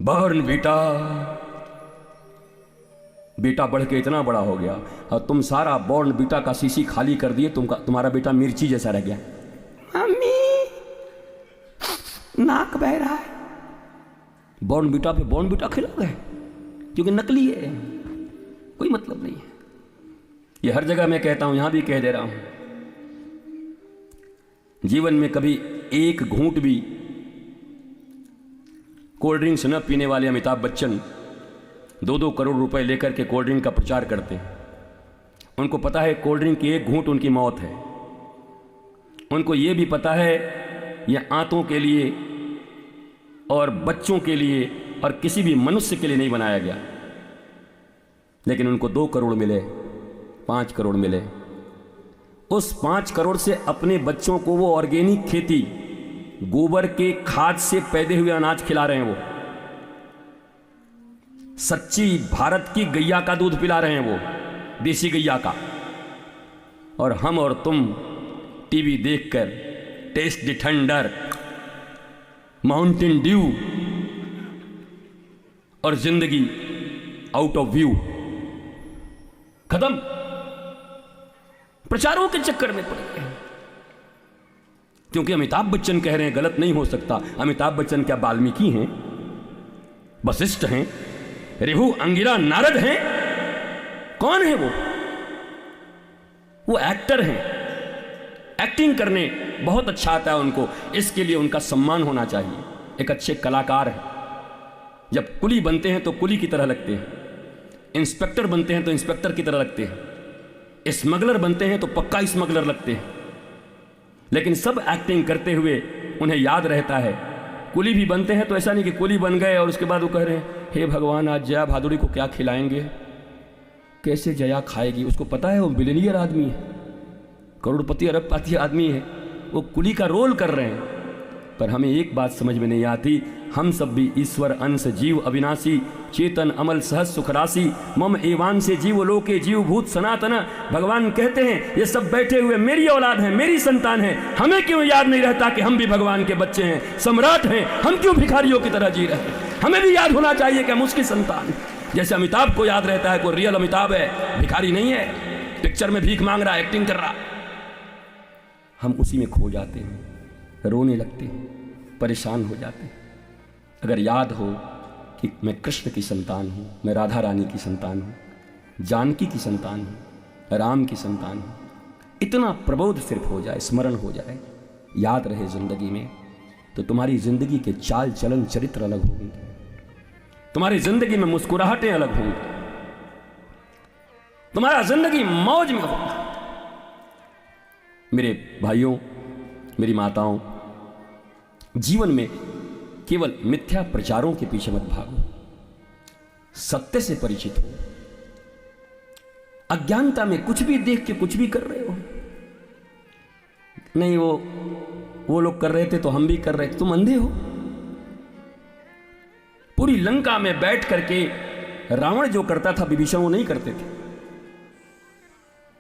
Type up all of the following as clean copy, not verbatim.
Bournvita. बेटा बढ़ के इतना बड़ा हो गया और तुम सारा बॉर्नवीटा का शीशी खाली कर दिए, तुम्हारा बेटा मिर्ची जैसा रह गया। मम्मी नाक बह रहा है। बॉर्नवीटा पे बॉर्नवीटा खिला गए क्योंकि नकली है, कोई मतलब नहीं है। ये हर जगह मैं कहता हूं, यहां भी कह दे रहा हूं, जीवन में कभी एक घूंट भी कोल्ड ड्रिंक्स न पीने वाले अमिताभ बच्चन 2-2 करोड़ रुपए लेकर के कोल्ड ड्रिंक का प्रचार करते हैं। उनको पता है कोल्ड ड्रिंक की एक घूंट उनकी मौत है। उनको ये भी पता है यह आंतों के लिए और बच्चों के लिए और किसी भी मनुष्य के लिए नहीं बनाया गया। लेकिन उनको 2 करोड़ मिले, 5 करोड़ मिले। उस 5 करोड़ से अपने बच्चों को वो ऑर्गेनिक खेती, गोबर के खाद से पैदे हुए अनाज खिला रहे हैं। वो सच्ची भारत की गैया का दूध पिला रहे हैं, वो देसी गैया का। और हम और तुम टीवी देखकर taste the thunder, Mountain Dew और जिंदगी आउट ऑफ व्यू, खत्म। प्रचारों के चक्कर में पड़ गए क्योंकि अमिताभ बच्चन कह रहे हैं गलत नहीं हो सकता। अमिताभ बच्चन क्या वाल्मीकि हैं, वशिष्ठ हैं, रेहू अंगिरा नारद हैं? कौन है वो? वो एक्टर हैं, एक्टिंग करने बहुत अच्छा आता है उनको, इसके लिए उनका सम्मान होना चाहिए। एक अच्छे कलाकार हैं। जब कुली बनते हैं तो कुली की तरह लगते हैं, इंस्पेक्टर बनते हैं तो इंस्पेक्टर की तरह लगते हैं, स्मगलर बनते हैं तो पक्का स्मगलर लगते हैं। लेकिन सब एक्टिंग करते हुए उन्हें याद रहता है। कुली भी बनते हैं तो ऐसा नहीं कि कुली बन गए और उसके बाद वो कह रहे हैं हे भगवान आज जया भादुड़ी को क्या खिलाएंगे, कैसे जया खाएगी। उसको पता है वो बिलियनियर आदमी है, करोड़पति अरबपति आदमी है, वो कुली का रोल कर रहे हैं। पर हमें एक बात समझ में नहीं आती, हम सब भी ईश्वर अंश जीव अविनाशी चेतन अमल सहज सुखराशि मम एवान से जीव लोके जीव भूत सनातन। भगवान कहते हैं ये सब बैठे हुए मेरी औलाद हैं, मेरी संतान है। हमें क्यों याद नहीं रहता कि हम भी भगवान के बच्चे हैं, सम्राट हैं। हम क्यों भिखारियों की तरह जी रहे हैं? हमें भी याद होना चाहिए कि हम उसकी संतान। जैसे अमिताभ को याद रहता है कोई रियल अमिताभ है, भिखारी नहीं है, पिक्चर में भीख मांग रहा, एक्टिंग कर रहा। हम उसी में खो जाते हैं, रोने लगते हैं, परेशान हो जाते हैं। अगर याद हो कि मैं कृष्ण की संतान हूँ, मैं राधा रानी की संतान हूँ, जानकी की संतान हूँ, राम की संतान हूँ, इतना प्रबोध सिर्फ हो जाए, स्मरण हो जाए, याद रहे जिंदगी में, तो तुम्हारी जिंदगी के चाल चलन चरित्र अलग होंगे, तुम्हारी जिंदगी में मुस्कुराहटें अलग होंगी, तुम्हारा जिंदगी मौज में होगा। मेरे भाइयों, मेरी माताओं, जीवन में केवल मिथ्या प्रचारों के पीछे मत भागो, सत्य से परिचित हो। अज्ञानता में कुछ भी देख के कुछ भी कर रहे हो, नहीं वो लोग कर रहे थे तो हम भी कर रहे थे, तुम अंधे हो। पूरी लंका में बैठ करके रावण जो करता था विभीषण वो नहीं करते थे।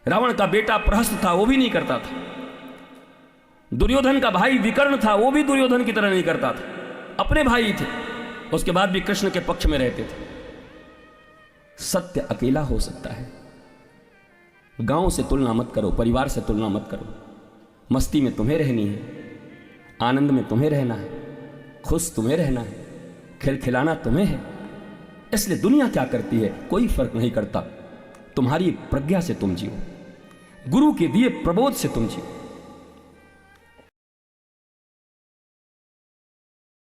रावण का बेटा प्रहस्त था वो भी नहीं करता था। दुर्योधन का भाई विकर्ण था वो भी दुर्योधन की तरह नहीं करता था, अपने भाई थे, उसके बाद भी कृष्ण के पक्ष में रहते थे। सत्य अकेला हो सकता है। गांव से तुलना मत करो, परिवार से तुलना मत करो। मस्ती में तुम्हें रहनी है, आनंद में तुम्हें रहना है, खुश तुम्हें रहना है, खिलखिलाना तुम्हें है। इसलिए दुनिया क्या करती है कोई फर्क नहीं करता। तुम्हारी प्रज्ञा से तुम जियो, गुरु के दिए प्रबोध से तुम जियो।